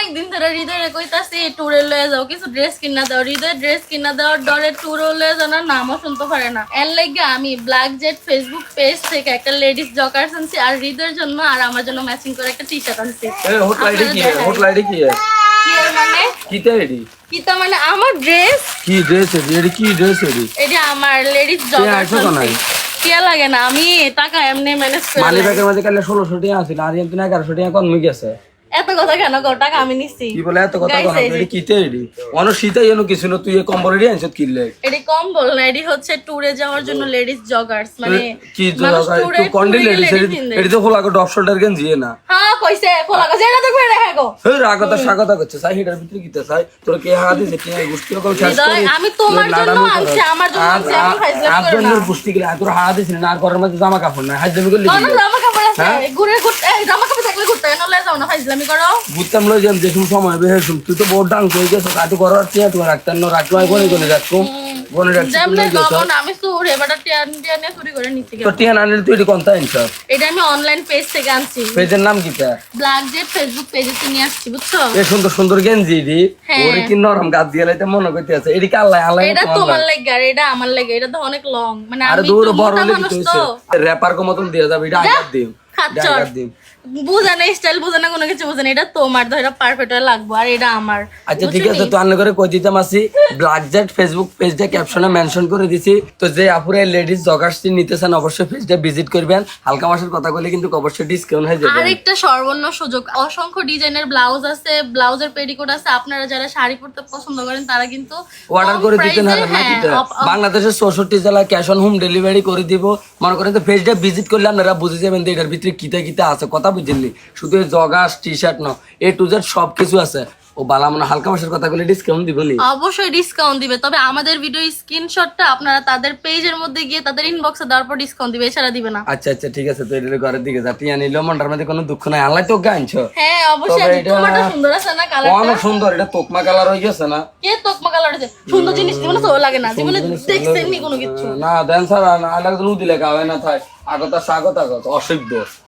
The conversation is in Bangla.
অনেকদিন ধরে হৃদয়ে কইতাছি ট্যুরে লয়ে যাও, কিছু ড্রেস কিনা দাও। হৃদয় ড্রেস কিনা দেওয়ার ডরে ট্যুরে লয়ে যাও না, নামও শুনতে পারে না। এর লাগে আমি ব্ল্যাক জেট ফেসবুক পেজ থেকে একটা লেডিস জকার্স আনছি, আর হৃদয়ের জন্য আর আমার জন্য ম্যাচিং করে একটা টি শার্ট আনছি। হোটলাইটে কি কি এর মানে? কিটা এডি কিতা মানে আমার ড্রেস। কি ড্রেস এডি কি ড্রেস এডি এটা আমার লেডিস জকার্স আনছি। কে লাগে না, আমি টাকা এমনি ম্যানেজ করে মানি ব্যাগের মধ্যে কালে 1600 টাকা আছিল আর এখন 1100 টাকা কম গেছে। এত কথা কেন কও? টাকা আমি নিছি। কি বলে এত কথা কোন এডি কিটা এডি অন শীতাই এনো কিছু না, তুই এই কম্বল এডি আনছত কিনলে। এডি কম্বল না, এডি হচ্ছে ট্যুরে যাওয়ার জন্য লেডিস জগার্স, মানে কি জগার একটু কন্ডি লেডিস এডি তো ফোলা ডপ শোল্ডার গেঞ্জি না। হ্যাঁ কইছে ফোলা গো যেটা দেখবে রেখা গো। এই রাগতা স্বাগত করছে সাই হিটার ভিতরে কিতে চাই তোর কে হাত দিছে কি গুষ্টি কল শেষ করে আমি তোমার জন্য আনছি, আমার জন্য আনছি, আমি ফাইজলাম আর করব না। জন্য গুষ্টি গিলা তোর হাত দিছ না আর ঘরের মধ্যে জামা কাপড় না হাত দেবে গলি কোন জামা কাপড় আছে? ঘুরে ঘুরতে জামা কাপড় থাকলে ঘুরতে না লয়ে যাও না, ফাইজলামি করো। বুঝতাম লই যাম যে সময় বেহেসুম তুই তো বড় ডাং হয়ে গেছ কাটু করার চেয়ে তো রাখতাম না রাখলাই কোনে কোনে যাচ্ছ কোনে যাচ্ছ যেমনে গমন আমি সুরে বাটা টিয়ানে চুরি করে নিতে তো গেল। টিয়া আনলে তুই এটি কোনটা আনছ এটা আমি অনলাইন পেজ থেকে আনছি, পেজের নাম কিটা ব্ল্যাক জেট ফেসবুক পেজে থেকে নিয়ে আসছি, বুঝছো? এ সুন্দর সুন্দর গেঞ্জি দি হ্যাঁ। ওরে কি নরম গাদ দিয়ে লাইতে মনে করতে আছে এডি কাল্লাই আলাই এটা তোমার লাগে আর এটা আমার লাগে, এটা তো অনেক লং, মানে আরে আমি দূর তো বড় মোটা হলে মানুষ কি তো। হইছে র‍্যাপার কো মতন দিয়ে যাবে এটা আগাত দিম খাচ্চর আগাত দিম বুঝে না, স্টাইল বুঝে না, কোনো কিছু বুঝে না। এটা তোমার তো, এটা পারফেক্ট হয়ে লাগবো, আর এটা আমার। আচ্ছা ঠিক আছে, তো আন্না করে কই দিতাম আসি ব্ল্যাক জেট ফেসবুক পেজটা ক্যাপশনে মেনশন করে দিছি। তো যে আপুরে লেডিস জগার্সটি নিতে চান অবশ্যই পেজটা ভিজিট করবেন। হালকা মাসের কথা বলে কিন্তু অবশ্যই ডিসকাউন্ট হয়ে যাবে। আর একটা সর্বর্ণ সুযোগ, অসংখ্য ডিজাইনের ব্লাউজ আছে, ব্লাউজের পেটিকোট আছে। আপনারা যারা শাড়ি পরতে পছন্দ করেন তারা কিন্তু অর্ডার করে দিতে না নাকি বাংলাদেশের 64 জেলা ক্যাশ অন হোম ডেলিভারি করে দিব। মনে করেন তো পেজটা ভিজিট করলে আপনারা বুঝে যাবেন যে এটার ভিতরে কিতা কিতা আছে, কথা বুঝেননি। শুধু জগার্স টি শার্ট না, এ টু জেড সবকিছু আছে। ও বালা মানে হালকা মাসের কথা বলে ডিসকাউন্ট দিবনি? অবশ্যই ডিসকাউন্ট দিবে, তবে আমাদের ভিডিও স্ক্রিনশটটা আপনারা তাদের পেজের মধ্যে গিয়ে তাদের ইনবক্সে দেওয়ার পর ডিসকাউন্ট দিবে, এছাড়া দিবে না। আচ্ছা আচ্ছা ঠিক আছে, তো এটা ঘরের দিকে যা টিয়া নিল মনটার মধ্যে কোনো দুঃখ নাই, আল্লাহ তো গানছো। হ্যাঁ অবশ্যই, তবে এটা তোমারটা সুন্দর আছে না, কালারটা অনেক সুন্দর, এটা তোকমা কালার হয়ে গেছে না? কে তোকমা কালার আছে? সুন্দর জিনিস জীবনে তো লাগে না, জীবনে দেখছেননি কোনো কিছু না দেন স্যার আলাদা নু দিলে গাবে না থাই আগত স্বাগত আগত অসভ্য।